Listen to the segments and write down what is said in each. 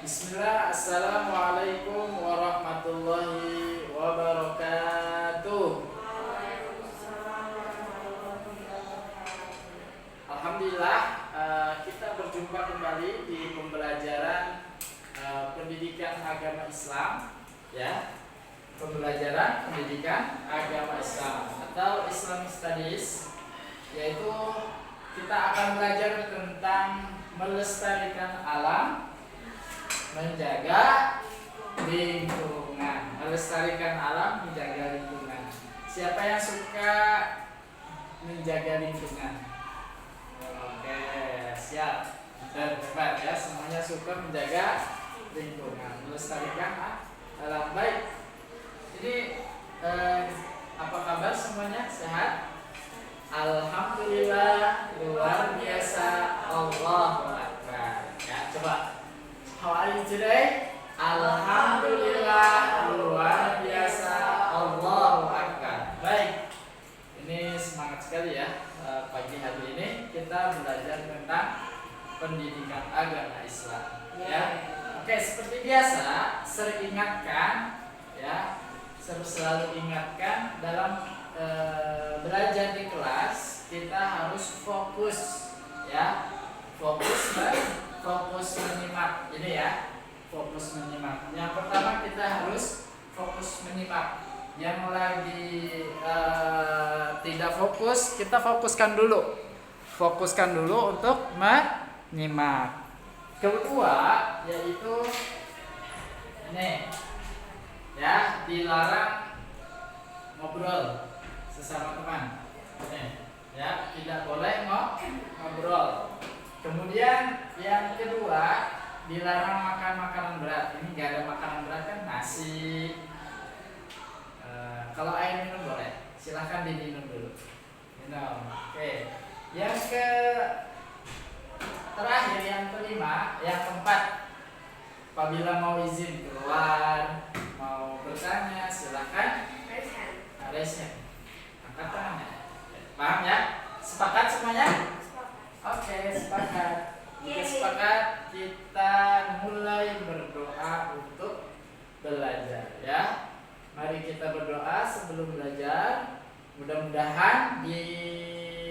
Bismillah, Assalamualaikum warahmatullahi wabarakatuh. Alhamdulillah, kita berjumpa kembali di pembelajaran pendidikan agama Islam, ya. Pembelajaran pendidikan agama Islam atau Islamic Studies, yaitu kita akan belajar tentang melestarikan alam, menjaga lingkungan. Melestarikan alam, menjaga lingkungan. Siapa yang suka menjaga lingkungan? Oke, siap. Dan hebat ya, semuanya suka menjaga lingkungan, melestarikan alam. Baik. Ini apa kabar semuanya? Sehat? Alhamdulillah, luar biasa, Allahu Akbar. Ya, coba. How are you today? Alhamdulillah, luar biasa, Allahu Akbar. Baik. Ini semangat sekali ya. Pagi hari ini kita belajar tentang pendidikan agama Islam. Ya. Oke, seperti biasa, sering ingatkan ya, selalu ingatkan dalam belajar di kelas kita harus fokus ya, fokus menyimak ini ya, fokus menyimak. Yang pertama kita harus fokus menyimak. Yang lagi tidak fokus, kita fokuskan dulu untuk menyimak. Kedua yaitu ini ya, dilarang ngobrol sesama teman. Ya, tidak boleh ngobrol. Kemudian yang kedua, dilarang makan makanan berat. Ini nggak ada makanan berat kan, nasi. Kalau air minum boleh, silahkan diminum dulu. Minum. Oke. Yang terakhir, yang kelima, yang keempat, apabila mau izin keluar, mau bertanya, silahkan raise hand. Angkat tangannya. Paham ya? Sepakat semuanya? Oke, sepakat. Jika sepakat, kita mulai berdoa untuk belajar ya. Mari kita berdoa sebelum belajar. Mudah-mudahan di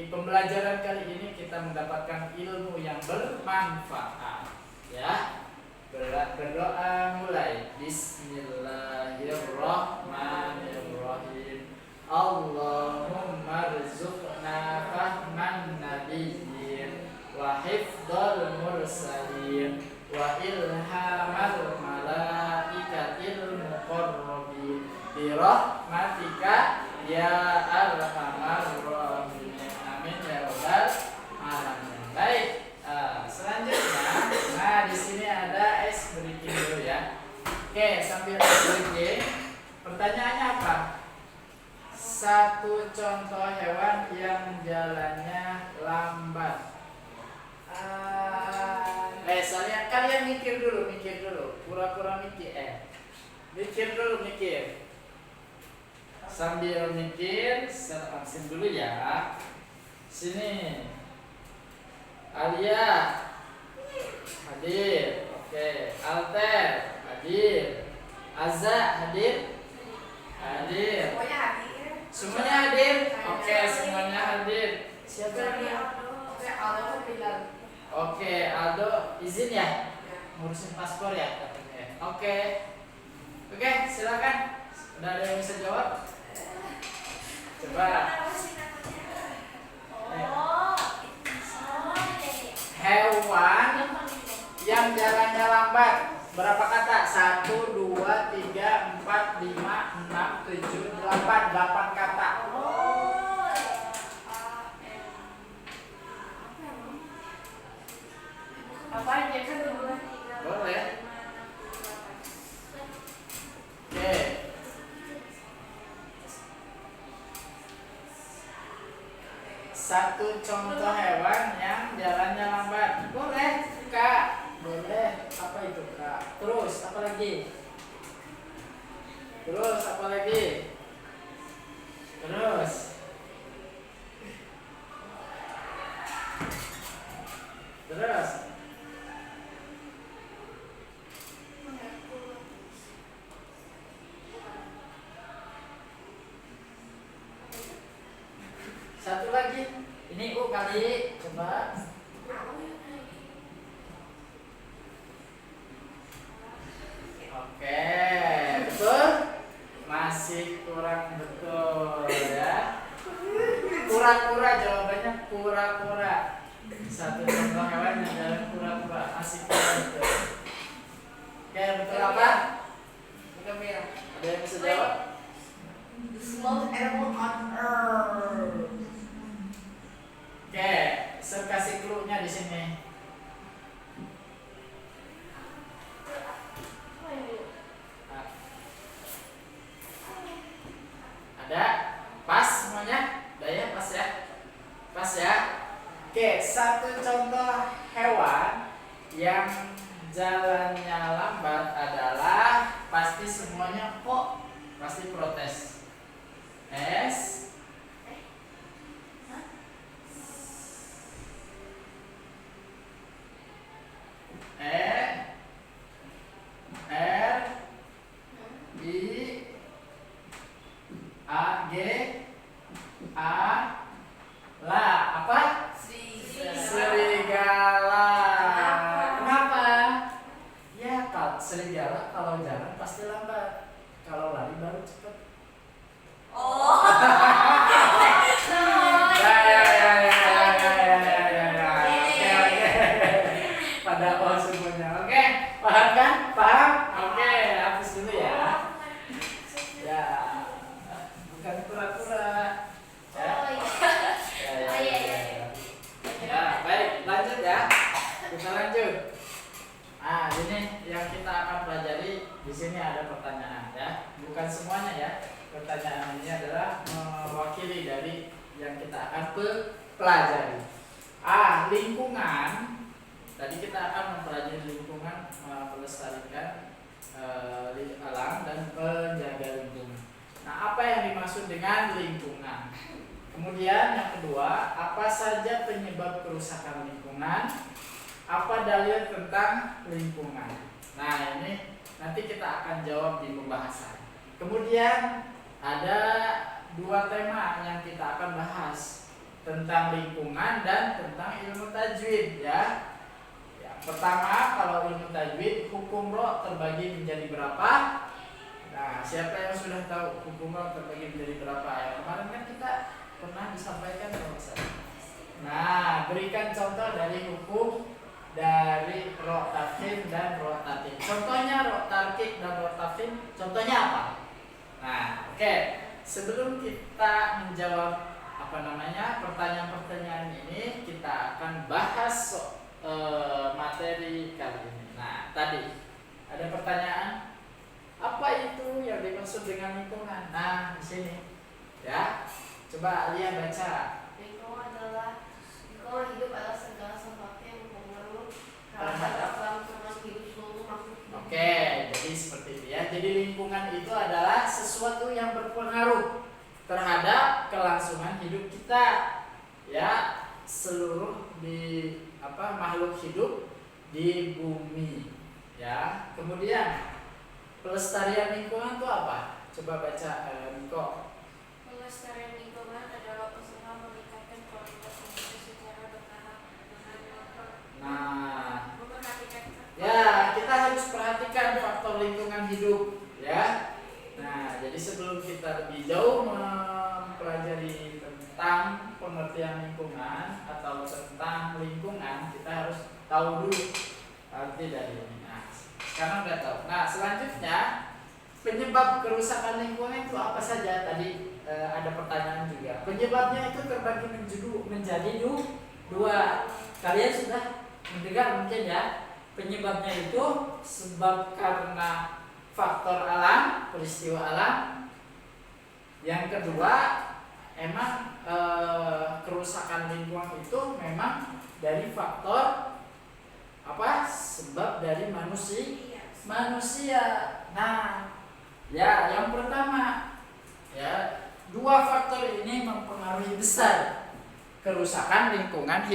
pembelajaran kali ini kita mendapatkan ilmu yang bermanfaat ya. Berdoa mulai. Bismillahirrahmanirrahim. Allahumma rzuqna fahman nabiyyin wa hifdzal mursalin wa ilhamal malaikatil muqarrabin bi rahmatika ya arhamar rahimin. Amin ya rabbal alamin. Baik, selanjutnya, nah di sini ada ice breaking dulu ya. Oke, sambil ice breaking, pertanyaannya apa? Satu contoh hewan yang jalannya lambat. Kalian mikir dulu, pura-pura mikir. Mikir. Sambil mikir, saya absen dulu ya. Sini. Alia hadir. Oke, Alter hadir. Azza hadir. Semuanya hadir? Oke, semuanya hadir. Siapa yang Oke, Aldo izin ya? Ngurusin paspor ya katanya. Oke, silakan. Udah ada yang bisa jawab? Coba. Hewan yang jalannya lambat. Berapa kata? 1, 2, 3, 4, 5, 6, 7, 8. 8 kata. Apa aja kan boleh? Boleh. Oke. Satu contoh hewan yang jalannya lambat. Boleh, Kak. Boleh. Apa itu, Kak? Terus apa lagi? Terus kali, coba. Oke, betul? Masih kurang betul ya. Kura-kura, jawabannya kura-kura. Satu contoh hewan yang jalan kura-kura, masih kurang betul. Oke, betul apa? Ada yang bisa jawab? The slowest animal on earth. Oke, saya kasih clue-nya di sini. Ada? Pas semuanya? Udah ya, pas ya? Pas ya? Oke, satu contoh hewan yang jalannya lambat adalah pasti semuanya kok pasti protes. S E R I A G A La. Apa? Serigala. Kenapa? Ya, kalau serigala kalau jalan pasti lambat. Kalau lari baru cepat. Oh. Pada oh semuanya. Oke, paham kan? Paham? Oke, hapus dulu ya. Ya, bukan pura-pura. Ya. Ya, baik, lanjut ya. Kita lanjut. Nah, ini yang kita akan pelajari. Di sini ada pertanyaan ya. Bukan semuanya ya. Pertanyaan ini adalah mewakili dari yang kita akan pelajari. Lingkungan. Tadi kita akan mempelajari lingkungan, melestarikan alam dan menjaga lingkungan. Nah, apa yang dimaksud dengan lingkungan? Kemudian yang kedua, apa saja penyebab kerusakan lingkungan? Apa dalil tentang lingkungan? Nah, ini nanti kita akan jawab di pembahasan. Kemudian ada dua tema yang kita akan bahas, tentang lingkungan dan tentang ilmu tajwid ya. Pertama, kalau ilmu tajwid, hukum ro terbagi menjadi berapa? Nah, siapa yang sudah tahu hukum ro terbagi menjadi berapa? Ya, kemarin kan kita pernah disampaikan kalau saya. Nah, berikan contoh dari hukum dari ro tarkib dan ro tarkib. Contohnya ro tarkib dan ro tarkib, contohnya apa? Nah, oke. Sebelum kita menjawab pertanyaan-pertanyaan ini, kita akan bahas materi kali ini. Nah, tadi ada pertanyaan, apa itu yang dimaksud dengan lingkungan? Nah, di sini ya. Coba lihat baca. Lingkungan hidup adalah segala sesuatu yang berpengaruh terhadap kelangsungan hidup seluruh makhluk hidup. Oke, jadi seperti itu ya. Jadi lingkungan itu adalah sesuatu yang berpengaruh terhadap kelangsungan hidup kita. Ya, seluruh makhluk hidup di bumi. Ya, kemudian pelestarian lingkungan itu apa? Coba baca Niko. Pelestarian lingkungan adalah usaha meningkatkan kualitas hidup secara bertahap dengan memperhatikan. Ya, kita harus perhatikan faktor lingkungan hidup, ya. Nah, jadi sebelum kita lebih jauh mempelajari tentang pengertian lingkungan atau tentang lingkungan, kita harus tahu dulu arti dari ini. Nah, sekarang udah tahu. Nah, selanjutnya penyebab kerusakan lingkungan itu apa saja? Tadi ada pertanyaan juga. Penyebabnya itu terbagi menjadi dua. Kalian sudah mendengar mungkin ya. Penyebabnya itu sebab karena faktor alam, peristiwa alam. Yang kedua, emang kerusakan lingkungan itu memang dari faktor apa? Sebab dari manusia. Nah, ya yang pertama, ya dua faktor ini mempengaruhi besar kerusakan lingkungan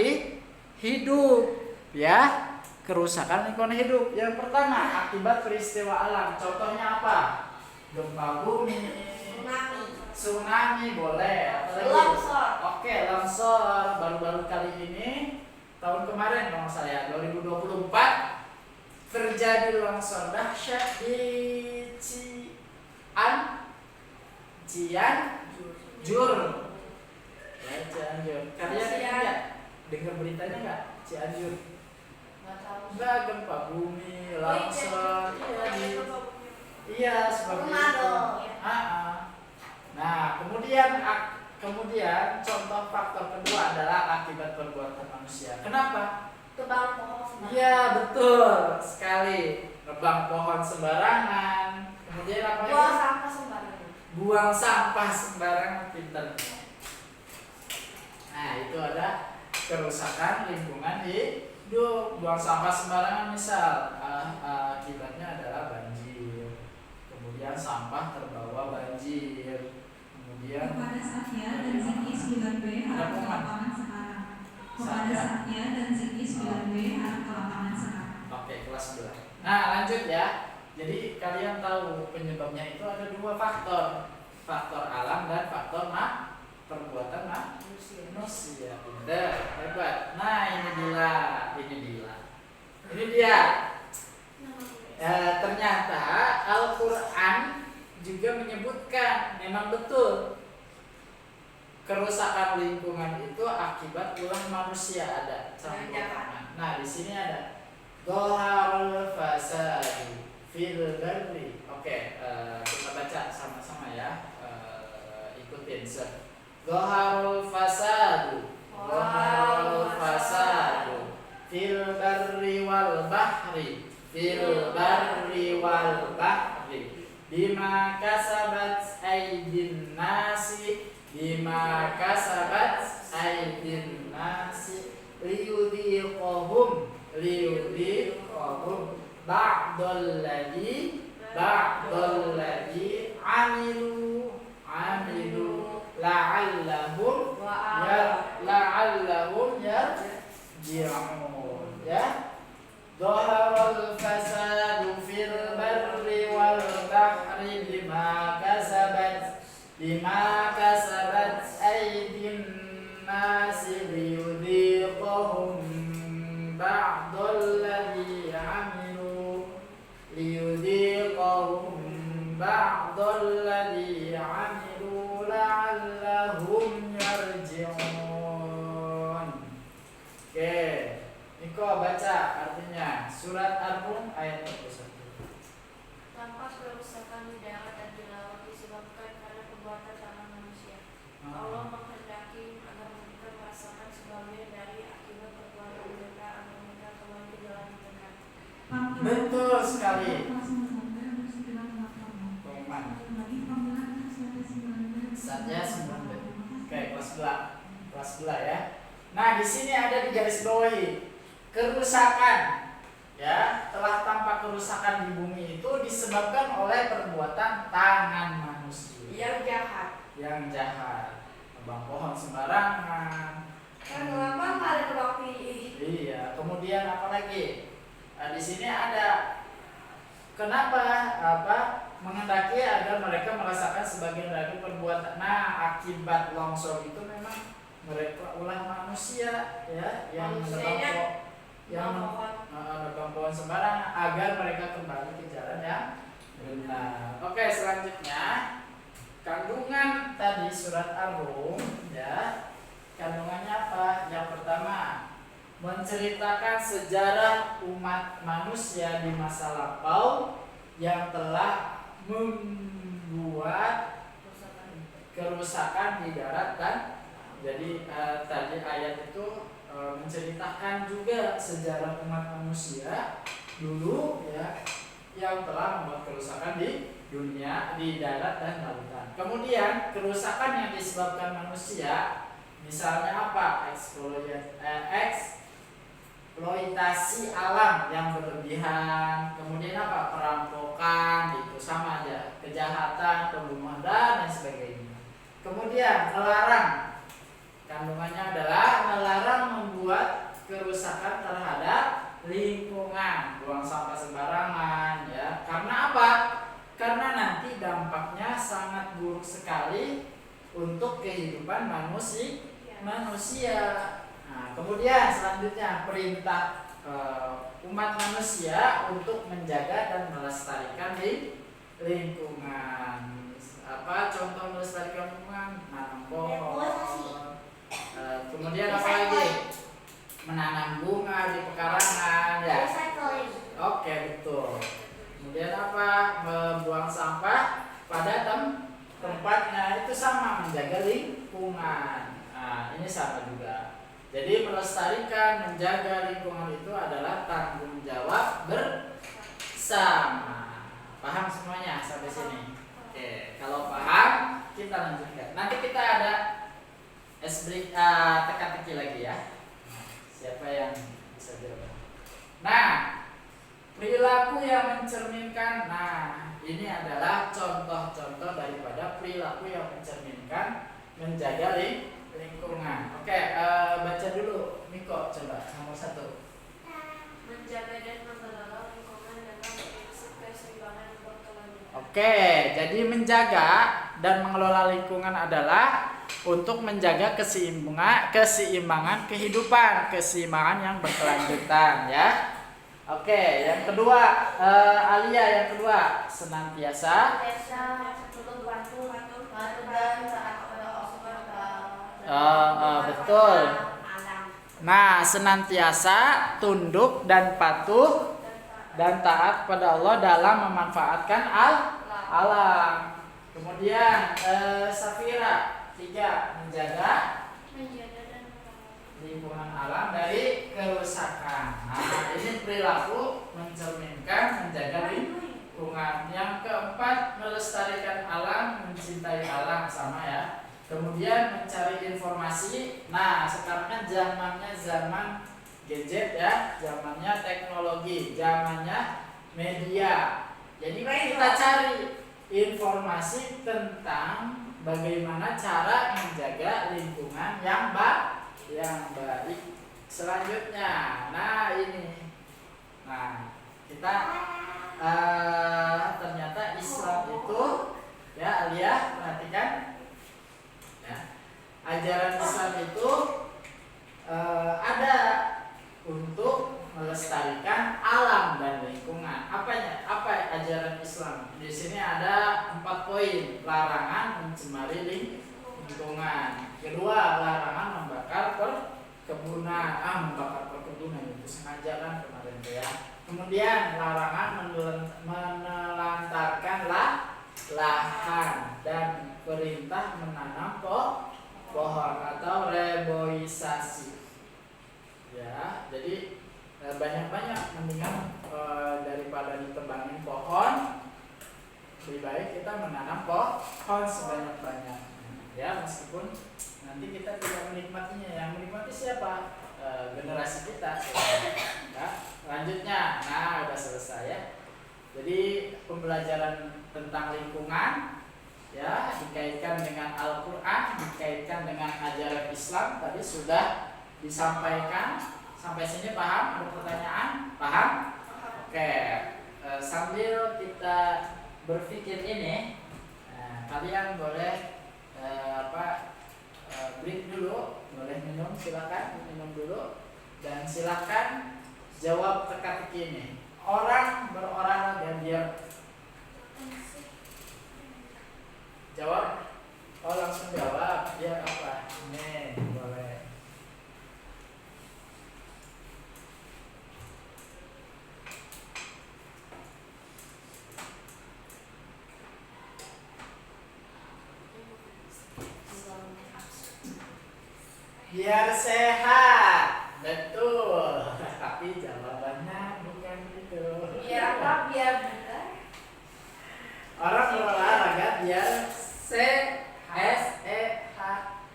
hidup, ya. Kerusakan lingkungan hidup. Yang pertama, akibat peristiwa alam. Contohnya apa? Gempa bumi, tsunami boleh. Apalagi? Longsor. Oke, longsor baru-baru kali ini tahun kemarin kalau saya 2024 terjadi longsor dahsyat di Cianjur. Ya, Cianjur. Kalian lihat dengar beritanya nggak? Cianjur. Nggak tahu. Nggak, gempa bumi, longsor. Iya, seperti itu. Tornado, ya. Nah, kemudian contoh faktor kedua adalah akibat perbuatan manusia. Kenapa? Tebang pohon sembarangan. Iya, betul sekali. Nebang pohon sembarangan. Kemudian apa lagi? Buang sampah sembarangan. Buang sampah sembarangan, pintar. Nah, itu ada kerusakan lingkungan hidup. Buang sampah sembarangan misal akibatnya adalah banjir. Kemudian sampah terbawa banjir. Kemudian Kepada Satya dan Ziki 9B harap ke lapangan sekarang. Kepada Satya dan Ziki 9B harap ke lapangan sekarang. Oke, kelas 11. Nah, lanjut ya. Jadi kalian tahu penyebabnya itu ada dua faktor. Faktor alam dan faktor perbuatan manusia. Pintar, hebat. Nah, ini dia. Ternyata Al-Quran juga menyebutkan memang betul kerusakan lingkungan itu akibat ulah manusia ada. Nah, di sini ada Dhaharul fasadu fil barri. Oke, kita baca sama-sama ya. Ikutin Dhaharul fasadu fil barri wal bahri bima kasabat aydin nasi liyudhiqahum ba'dal ladzi amilu la'allahum yarji'un ya. Dhaharul fasadu fil barri wal bahri bima kasabat aydin nasi liyudhiqahum ba'dal ladzi amilu la'allahum yarji'un. Oke, Niko baca artinya surat Ar-Rum ayat 41. Tanpa kerusakan di darat dan di laut disebabkan karena perbuatan tangan manusia. Allah menghendaki agar mereka merasakan sebagian dari akibat perbuatan mereka agar mereka kembali ke jalan yang benar. Betul sekali. Saatnya 9. Oke, kelas 11 ya. Nah, di sini ada di garis bawahi kerusakan ya, telah tampak kerusakan di bumi itu disebabkan oleh perbuatan tangan manusia Yang jahat. Tebang pohon sembarangan. Kan lama nggak ada tebang pilih. Iya, kemudian apa lagi? Nah, di sini ada kenapa menghendaki agar mereka merasakan sebagian dari perbuatan. Nah, akibat longsor itu memang mereka ulah manusia ya, yang nebang pohon sembarangan agar mereka kembali ke jalan yang benar. Oke, selanjutnya kandungan tadi surat Ar-Rum ya. Kandungannya apa? Yang pertama, menceritakan sejarah umat manusia di masa lampau yang telah membuat kerusakan di darat dan jadi tadi ayat itu menceritakan juga sejarah umat manusia dulu ya yang telah membuat kerusakan di dunia, di darat dan lautan. Kemudian kerusakan yang disebabkan manusia misalnya apa? Eksploitasi alam yang berlebihan, kemudian apa? Perampokan, itu sama aja, kejahatan, pembunuhan dan lain sebagainya. Kemudian melarang, kandungannya adalah melarang membuat kerusakan terhadap lingkungan, buang sampah sembarangan ya. Karena apa? Karena nanti dampaknya sangat buruk sekali untuk kehidupan manusia manusia. Nah, kemudian selanjutnya perintah umat manusia untuk menjaga dan melestarikan lingkungan. Apa contoh melestarikan lingkungan? Menanam pohon. Kemudian apa lagi? Menanam bunga di pekarangan ya. Oke, betul. Kemudian apa? Membuang sampah pada tempatnya, itu sama, menjaga lingkungan. Nah, ini sama juga. Jadi melestarikan, menjaga lingkungan itu adalah tanggung jawab bersama. Paham semuanya sampai sini? Oke, kalau paham kita lanjutkan. Nanti kita ada teka-teki lagi ya. Siapa yang bisa jawab? Nah, perilaku yang mencerminkan. Nah, ini adalah contoh-contoh daripada perilaku yang mencerminkan menjaga lingkungan. Oke, baca dulu Miko, coba nomor 1. Menjaga dan mengelola lingkungan dengan prinsip keseimbangan dan berkelanjutan. Oke, jadi menjaga dan mengelola lingkungan adalah untuk menjaga keseimbangan kehidupan, keseimbangan yang berkelanjutan ya. Oke, yang kedua, Alia yang kedua, senantiasa betul. Nah, senantiasa tunduk dan patuh dan taat pada Allah dalam memanfaatkan alam. Kemudian Safira 3, menjaga dan lingkungan alam dari kerusakan. Nah, ini perilaku mencerminkan menjaga lingkungan. Yang keempat, melestarikan alam, mencintai alam, sama ya. Kemudian mencari informasi. Nah, sekarang kan zamannya zaman gadget ya, zamannya teknologi, zamannya media. Jadi kita cari informasi tentang bagaimana cara menjaga lingkungan yang baik. Selanjutnya, nah ini, nah kita ternyata Islam itu ya, Alia perhatikan ya, ajaran Islam itu ada untuk melestarikan alam dan lingkungan. Apa ajaran Islam? Di sini ada 4 poin. Larangan mencemari lingkungan. Kedua, larangan membakar perkebunan. Membakar perkebunan itu sengaja kan kemarin tuh ya. Kemudian larangan menelantarkan lahan dan perintah menanam pohon atau reboisasi. Ya, jadi banyak-banyak, mendingan daripada ditebangin pohon, lebih baik kita menanam pohon sebanyak-banyak. Ya, meskipun nanti kita tidak menikmatinya, yang menikmati siapa? Generasi kita. Ya, lanjutnya, nah udah selesai ya. Jadi pembelajaran tentang lingkungan ya dikaitkan dengan Al-Quran, dikaitkan dengan ajaran Islam tadi sudah disampaikan. Sampai sini paham? Ada pertanyaan? Paham? Oke, sambil kita berpikir ini, kalian boleh break dulu, boleh minum, silakan minum dulu, dan silakan jawab teka-teki ini. Orang berolahraga biar jawab. Oh, langsung jawab. Biar apa? Nih, boleh. Biar sehat, betul. Tapi jawabannya bukan itu. Biar apa? Biar benar. Orang berolahraga biar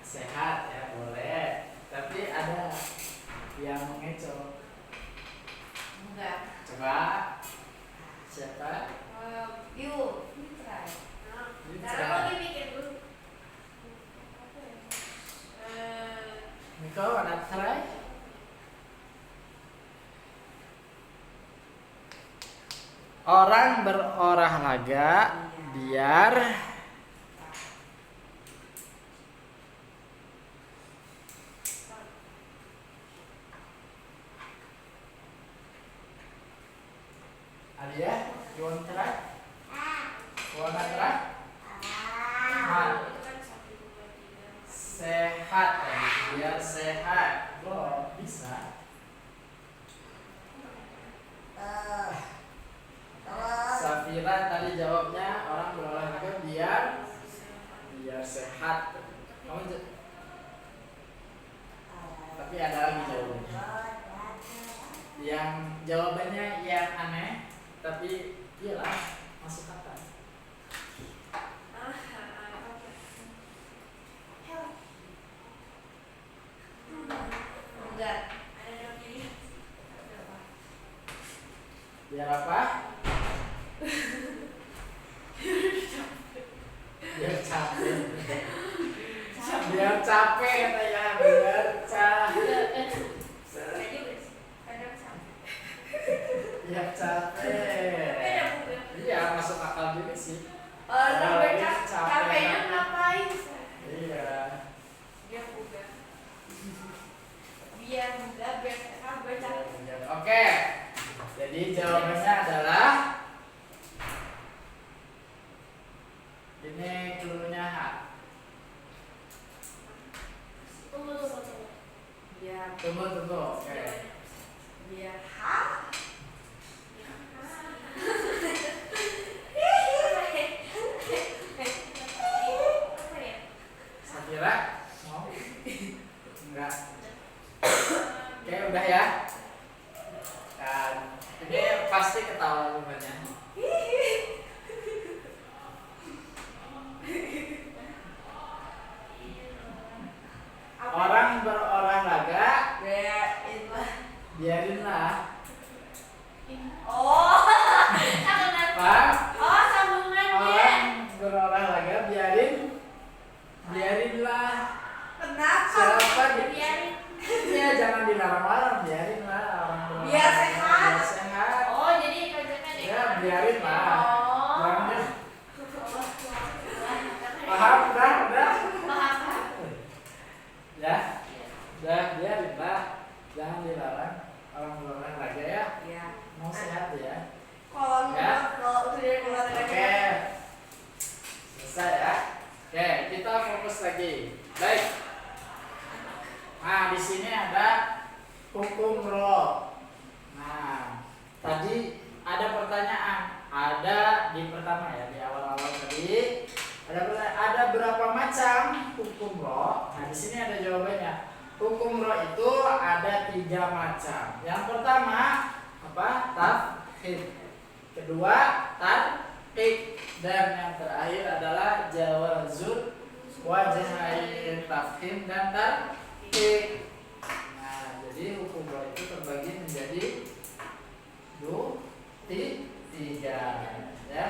sehat ya, boleh. Tapi ada yang mengecoh. Enggak. Coba siapa? You try. You Sekarang try. lagi mikir dulu. Miko, wanna try? Orang berolahraga biar sehat tadi, biar sehat. Kok bisa? Safira tadi jawabnya orang berolahraga biar sehat. Tapi ada lagi jawabannya. Yang jawabannya yang aneh, tapi iyalah masuk akal. Enggak. Ada dong ini. Biar apa? Biar capek. Biar capek katanya, biar capek. Biar capek. Iya, masuk akal juga sih. Capeknya ngapain? Iya. Dia buka. Biar buka, biar sehat, biar capek. Oke. Jadi jawabannya adalah ini clue-nya H. Tunggu. Biar Tunggu. Oke. biar Safira mau? Enggak. Oke, udah ya. Dan ini pasti ketawa rumahnya. Orang berolahraga biarinlah. Oh, Pak, sambungannya. orang berolahraga biarinlah. Kenapa? Siapa Biarin. Ya jangan dilarang-larang, biarinlah orang berolahraga. Biar sehat. Biar sehat. Oh, jadi konsepnya Ya biarinlah. Oh. Jangan. Paham? Udah. Paham. Ya, udah biarinlah. Jangan dilarang orang berolahraga ya. Iya. Mau sehat ya. Kalau sudah keluar Oke. Selesai ya. Oke, kita fokus lagi. Baik. Nah, di sini ada hukum ro. Nah, tadi ada pertanyaan. Ada di pertama ya, di awal-awal tadi. Ada berapa macam hukum ro? Nah, di sini ada jawabannya. Hukum ro itu ada 3 macam. Yang pertama apa? Tafhid. Kedua tarqiq, dan yang terakhir adalah jawazul wajhain tafhim dan tarqiq. Nah, jadi hukum ro itu terbagi menjadi 3 ya.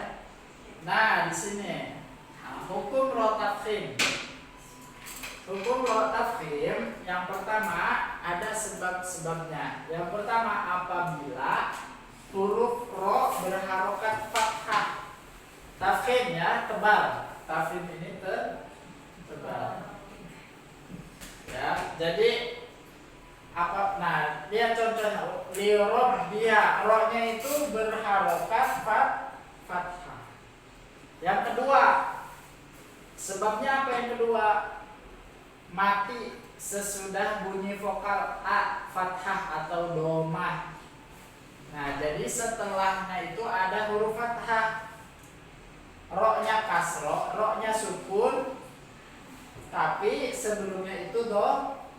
Nah, di sini hukum ro tafhim. Hukum ro tafhim yang pertama ada sebab-sebabnya. Yang pertama apabila huruf ro berharokat fathah. Tafhim ya, tebal. Tafhim ini tebal. Ya, jadi apa? Nah, lihat contohnya. Lirob dia, ro-nya itu berharokat fathah. Yang kedua, sebabnya apa yang kedua? Mati sesudah bunyi vokal a, fathah atau domah. Nah, jadi setelahnya itu ada huruf fathah. Ro-nya kasro, ro-nya sukun, tapi sebelumnya itu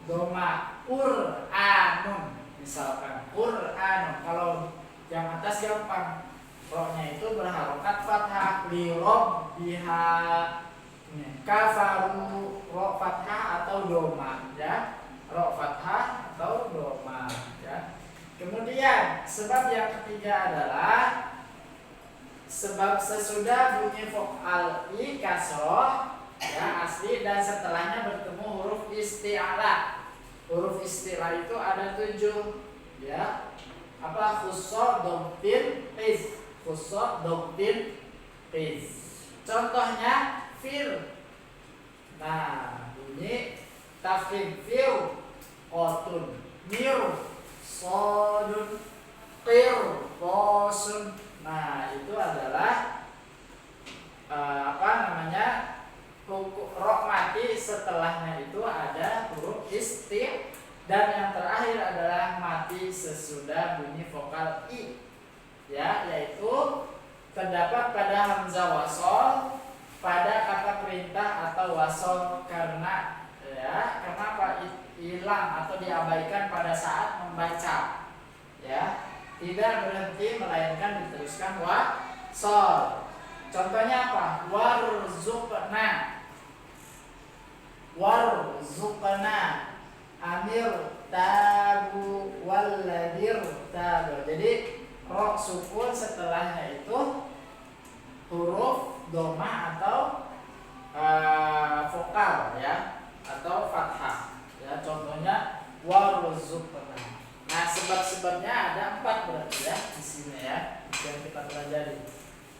doma. Qur'anun misalkan, Qur'anun. Kalau yang atas gampang, ro-nya itu berharokat fathah. Li robbiha, kafaru, ro fathah atau doma ya. Ro fathah atau doma ya. Kemudian sebab yang ketiga adalah sebab sesudah bunyi vokal i kasroh ya asli dan setelahnya bertemu huruf isti'ala. Huruf isti'ala itu ada 7 ya. Apa? Khusso dobtin qiz. Khusso dobtin qiz. Contohnya fir. Nah, bunyi tafkhim fir qotun mir sodun qir qosun. Nah, itu adalah apa namanya? Ro mati setelahnya itu ada huruf isti, dan yang terakhir adalah mati sesudah bunyi vokal i, ya, yaitu terdapat pada hamzah wasol pada kata perintah atau wasol karena kenapa hilang atau diabaikan pada saat membaca, ya, tidak berhenti melainkan diteruskan wasol. Contohnya apa? Warzuqna amir tabu walladir tabu. Jadi ro sukun setelahnya itu huruf doma atau vokal, ya, atau fathah, ya. Contohnya warzuqna. Nah, sebab-sebabnya ada 4 berarti, ya, di sini, ya, yang kita pelajari.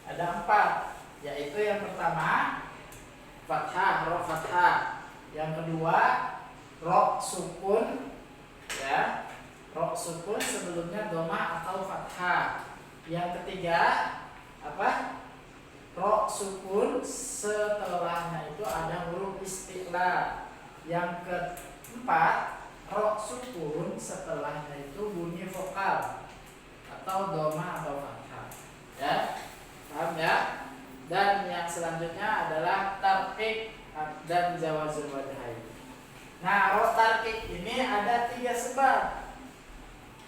Ada 4, yaitu yang pertama fathah, ro fathah. Yang kedua ro sukun, ya, ro sukun sebelumnya doma atau fathah. Yang ketiga apa? Ro sukun setelahnya itu ada huruf isti'la. Yang keempat ro sukun setelahnya itu bunyi vokal atau doma atau fathah, ya. Paham, ya? Dan yang selanjutnya adalah tarqiq dan jawazul wajhain. Nah, ro tarqiq ini ada 3 sebab.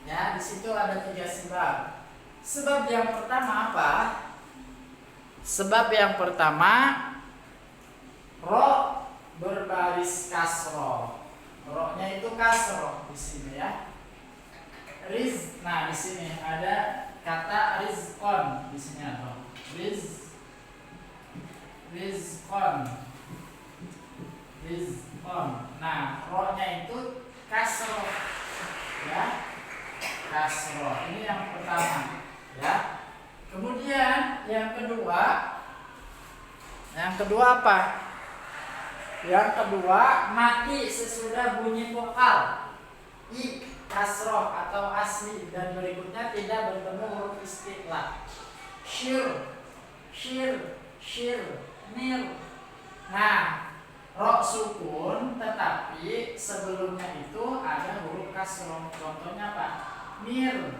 Ya, di situ ada 3 sebab. Sebab yang pertama apa? Sebab yang pertama ro berbaris kasroh. Ro-nya itu kasroh di sini, ya. Nah, di sini ada kata rizqon di sini atau rizqon. Nah, ro-nya itu kasroh, ya, kasroh. Ini yang pertama, ya. Kemudian yang kedua apa? Yang kedua mati sesudah bunyi vokal i kasroh atau asli dan berikutnya tidak bertemu huruf isti'la. Syir, mir. Nah, ro sukun tetapi sebelumnya itu ada huruf kasroh. Contohnya apa? Mir,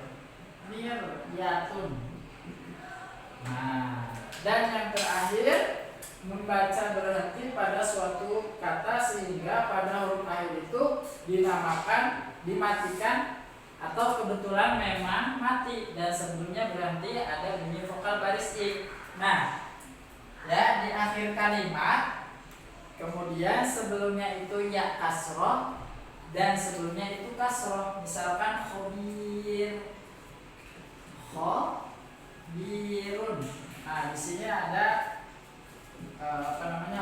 yatun. Nah, dan yang terakhir membaca berhenti pada suatu kata sehingga pada huruf akhir itu dimatikan atau kebetulan memang mati dan sebelumnya berhenti ada bunyi vokal baris i. Nah, ya, di akhir kalimat kemudian sebelumnya itu ya kasroh dan sebelumnya itu kasroh. Misalkan khobirun. Nah, di sini ada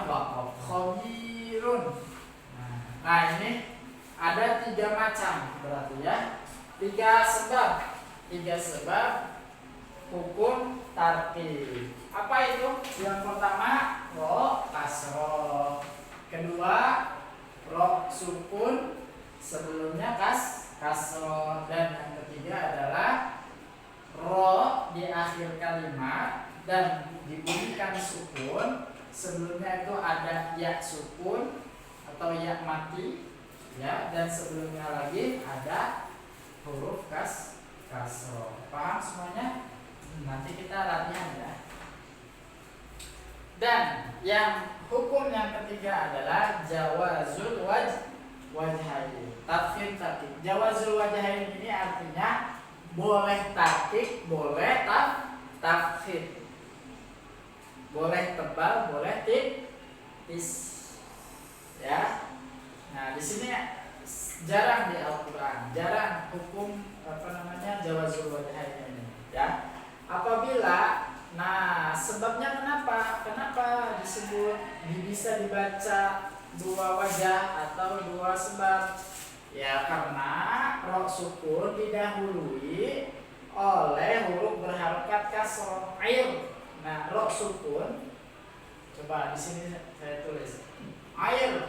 waqaf. Khobirun. Nah, ini ada 3 macam berarti, ya. 3 sebab hukum tarqiq. Apa itu? Yang pertama ro kasroh, kedua ro sukun sebelumnya kasroh, dan yang ketiga adalah ro di akhir kalimat dan dibunyikan sukun sebelumnya itu ada ya sukun atau ya mati, ya, dan sebelumnya lagi ada huruf kasroh. Paham semuanya? Nanti kita latihan, ya. Dan yang hukum yang ketiga adalah jawazul wajhain. Tafkhim tarqiq. Jawazul wajhain ini artinya boleh tarqiq, boleh tafkhim. Boleh tebal, boleh tipis. Ya. Nah, di sini jarang di Al-Qur'an, jarang hukum jawazul wajhain ini, ya. Apabila sebabnya kenapa disebut bisa dibaca 2 wajah atau 2 sebab? Ya, karena ro sukun didahului oleh huruf berharokat kasroh air. Nah, ro sukun, coba di sini saya tulis air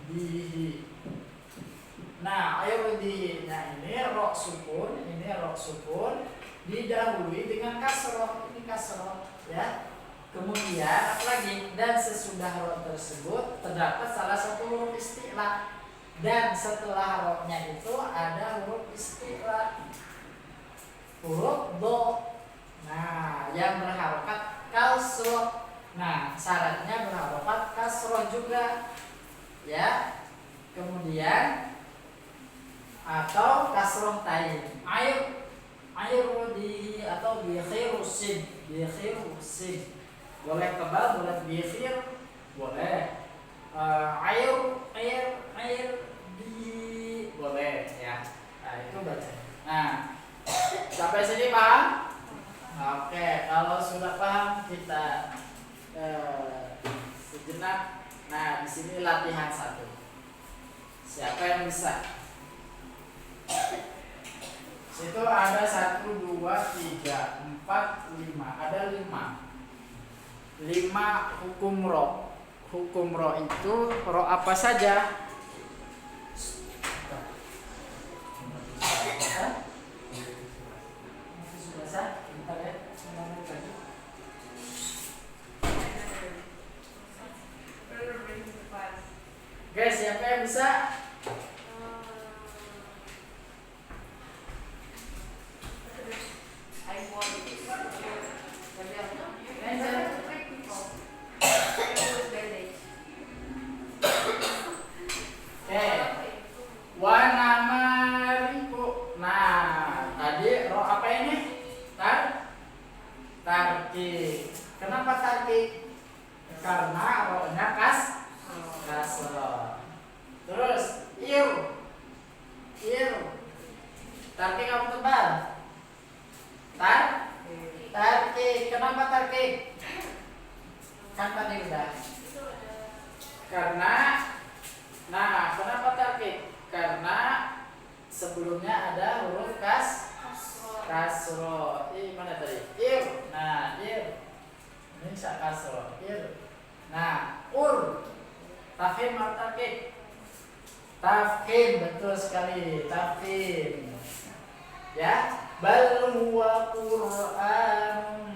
dihi. Nah, air dihi. Nah, ini ro sukun didahului dengan kasroh. Ini kasroh, ya. Kemudian apalagi, dan sesudah ro tersebut terdapat salah satu huruf isti'la, dan setelah ro-nya itu ada huruf isti'la, huruf do. Nah, yang berharokat kasroh. Nah, syaratnya berharokat kasroh juga, ya. Kemudian atau kasroh tain, air di atau bikhirusin, boleh tebal, boleh bikhir, boleh air di, boleh ya. Nah, itu baca. Nah, sampai sini paham? Oke, kalau sudah paham kita sejenak. Nah, di sini latihan 1. Siapa yang bisa? Situ ada 1, 2, 3, 4, 5. Ada 5 hukum ro. Hukum ro itu ro apa saja? Guys, siapa yang bisa? Wanamariku. Nah, tadi ro apa ini? Tarkik. Kenapa tarkik? Karena ro-nya kasroh. Terus ir. Tarkik kamu tebal. Tarkik. Kenapa tarkik? Kan tadi udah. Karena kenapa tarkik? Karena sebelumnya ada huruf kasroh. Mana tadi? Ir. Nah, ir. Ini kasroh. Ir. Nah, ur. Tafhim atau tarkik? Tafhim, betul sekali. Tafhim. Ya, bal huwa Qur'anun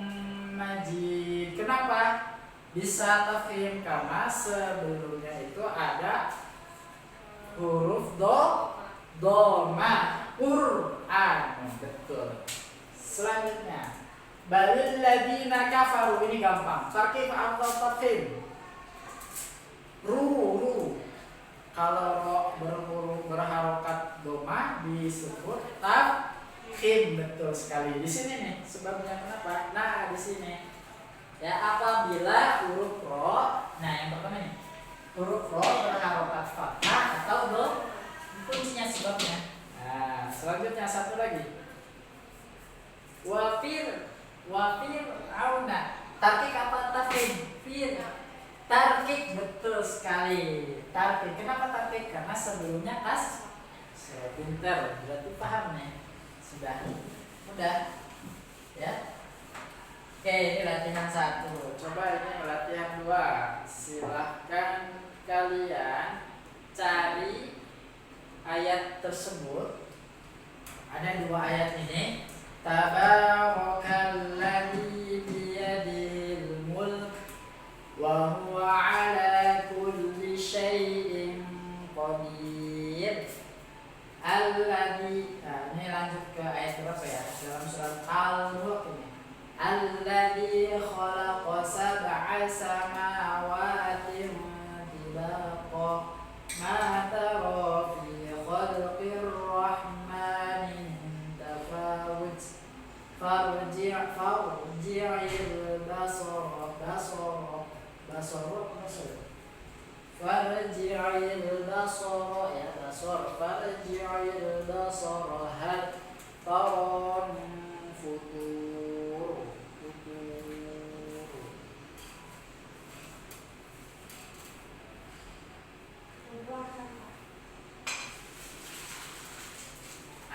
Majid. Kenapa bisa tafhim? Karena sebelumnya itu ada huruf doma, Qur'an. Betul. Selanjutnya, balil ladina kafaru. Ini gampang. Tarkib atau tafhim? Ru. Kalau ro berharokat doma disebut tafhim. Betul sekali. Di sini nih sebabnya kenapa? Nah, di sini. Ya, apabila huruf ro, nah yang pertama nih, huruf ro berharokat fathah atau do, kuncinya sebabnya. Nah, selanjutnya satu lagi. Wafir auna. Tarkik apa tafhim? Tarkik, betul sekali. Tarkik. Kenapa tarkik? Karena sebelumnya pinter. Berarti paham nih. Sudah. Mudah. Ya. Oke, ini latihan 1. Coba ini latihan 2. Silahkan kalian cari ayat tersebut. Ada 2 ayat ini. Tabarakalladzi biyadihil mulk wa huwa ala kulli syai'in qadir. Alladzi. Nah, ini lanjut ke ayat berapa ya? Dalam surat Al-Mulk ini. Alladzi khalaqa sab'a samawati tibaqa ma tara fi khalqir rahmani tafawut farji'il basara hal taran futur.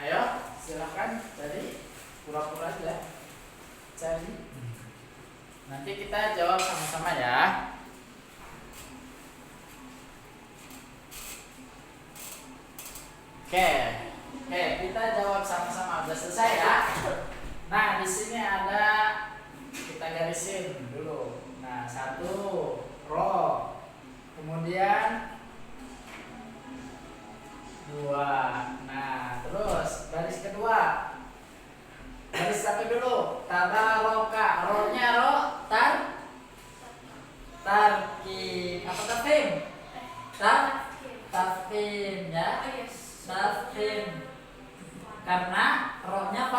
Ayo, silakan cari, pura-pura aja cari. Nanti kita jawab sama-sama ya. Oke, kita jawab sama-sama. Udah selesai ya. Nah, di sini ada, kita garisin dulu. Nah, 1 ro. Kemudian 2. Nah, terus baris kedua. Baris satu dulu. Tabaroka. Ro-nya ro tarki. Apa tafim? Tafim ya. Tafim. Karena ro-nya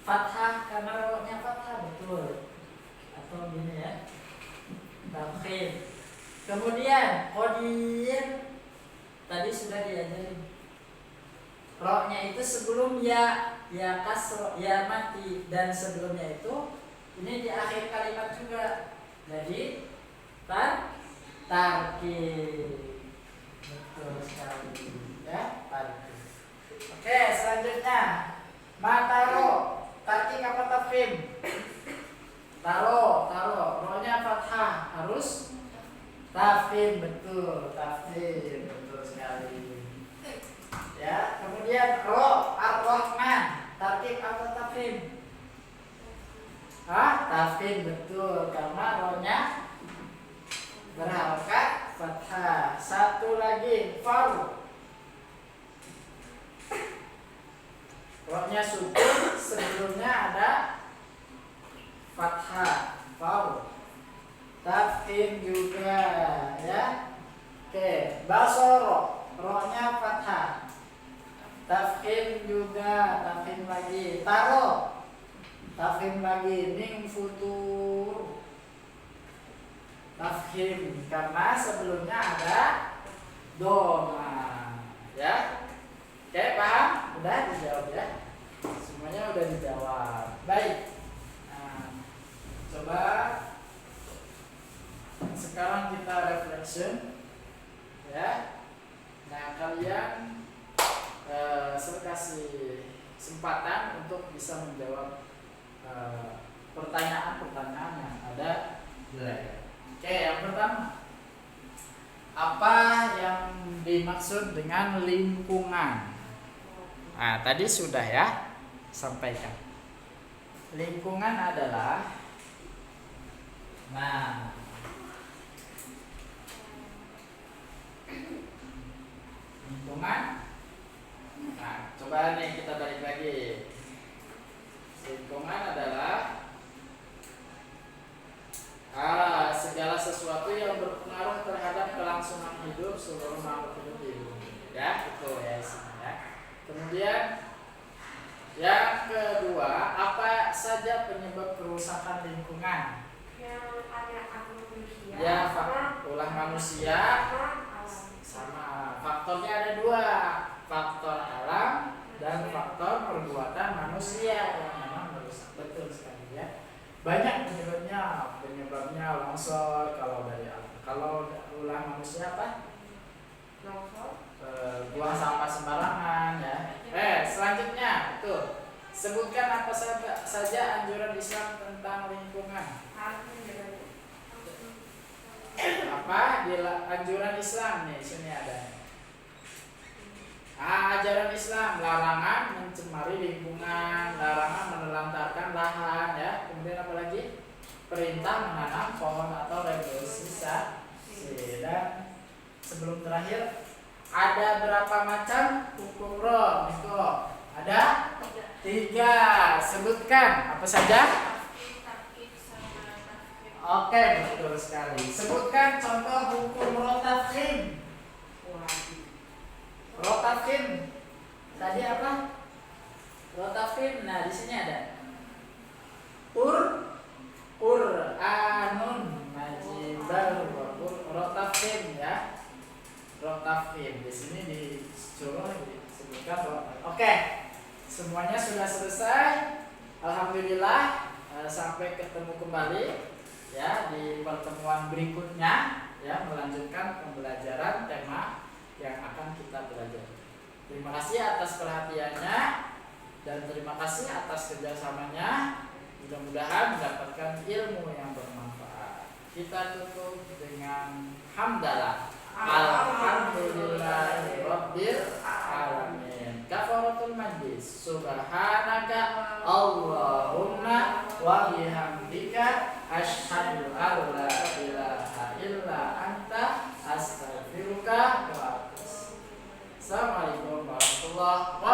fathah, karena ro-nya fathah, betul. Atau gini ya. Tafim. Kemudian qadir tadi sudah diajarin. Ro-nya itu sebelum ya kasro, ya mati, dan sebelumnya itu ini di akhir kalimat juga. Jadi tarki. Betul sekali ya, tarki. Oke, selanjutnya mataro. Tarki apa tafim? Taro. Ro-nya fathah, harus tafim, betul, tafim, betul sekali. Ya, kemudian ro ar-rahman. Tarkib apa tafim? Tafim, betul, karena ro-nya berharokat fathah. Satu lagi faru. Ro-nya sukun, sebelumnya ada fathah, faru. Tafim juga ya. Oke, basoro. Ro-nya fathah. Tafim juga, tafim lagi. Taro. Tafim lagi. Ning futur. Tafhim karena sebelumnya ada doma ya. Oke, paham? Udah dijawab ya. Semuanya udah dijawab. Baik. Nah, coba sekarang kita reflection ya. Nah, kalian saya kasih kesempatan untuk bisa menjawab pertanyaan-pertanyaan yang ada di layar. Oke, yang pertama, apa yang dimaksud dengan lingkungan? Nah, tadi sudah ya sampaikan. Lingkungan adalah, nah, lingkungan. Nah, coba nih kita balik lagi. Lingkungan adalah segala sesuatu yang berpengaruh terhadap kelangsungan hidup seluruh makhluk hidup di bumi. Ya, itu ya isinya ya. Kemudian yang kedua, apa saja penyebab kerusakan lingkungan? Yang ada manusia. Ya, ulah manusia sama faktornya ada 2, faktor alam dan faktor perbuatan manusia yang memang merusak. Betul sekali ya. Banyak penyebabnya longsor kalau dari alam. Kalau ulah manusia apa? Longsor. Buang sampah sembarangan ya. Selanjutnya itu sebutkan apa saja anjuran Islam tentang lingkungan. Apa anjuran Islam nih, sini ada. Ajaran Islam, larangan mencemari lingkungan, larangan menelantarkan lahan ya. Kemudian apa lagi? Perintah menanam pohon atau reboisasi. Dan sebelum terakhir, ada berapa macam hukum roh? Niko, ada 3. Sebutkan apa saja? Oke, betul sekali. Sebutkan contoh hukum rotafim. Rotafim tadi apa? Rotafim. Nah, di sini ada Qur'anun majibal rotafim ya. Rotafim di sini disuruh disebutkan rotafim. Oke, semuanya sudah selesai. Alhamdulillah. Sampai ketemu kembali ya di pertemuan berikutnya ya, melanjutkan pembelajaran tema yang akan kita belajar. Terima kasih atas perhatiannya dan terima kasih atas kerjasamanya. Mudah-mudahan mendapatkan ilmu yang bermanfaat. Kita tutup dengan hamdalah. Alhamdulillahirabbil alamin. Kafaratul majlis. Subhanaka Allahumma wa bihamdika asyhadu an la ilaha illa anta astaghfiruka wa atubu ilaik. Assalamualaikum warahmatullahi wabarakatuh.